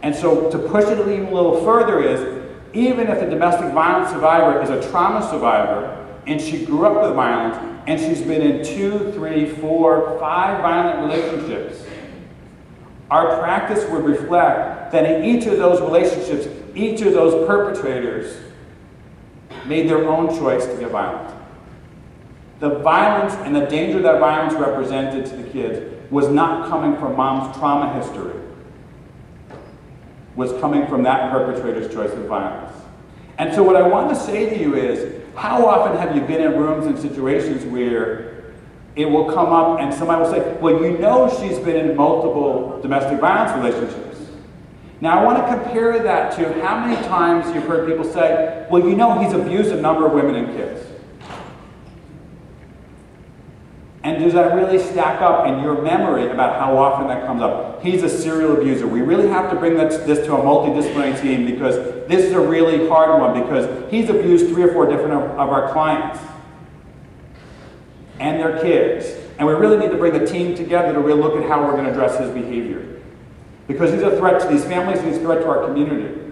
And so to push it even a little further is, even if the domestic violence survivor is a trauma survivor, and she grew up with violence, and she's been in 2, 3, 4, 5 violent relationships, our practice would reflect that in each of those relationships, each of those perpetrators made their own choice to get violent. The violence and the danger that violence represented to the kids was not coming from mom's trauma history, was coming from that perpetrator's choice of violence. And so what I want to say to you is, how often have you been in rooms and situations where it will come up and somebody will say, well, you know she's been in multiple domestic violence relationships. Now I want to compare that to how many times you've heard people say, well, you know he's abused a number of women and kids. And does that really stack up in your memory about how often that comes up? He's a serial abuser. We really have to bring this to a multidisciplinary team because this is a really hard one because he's abused 3 or 4 different of our clients and their kids. And we really need to bring the team together to really look at how we're going to address his behavior. Because he's a threat to these families and he's a threat to our community.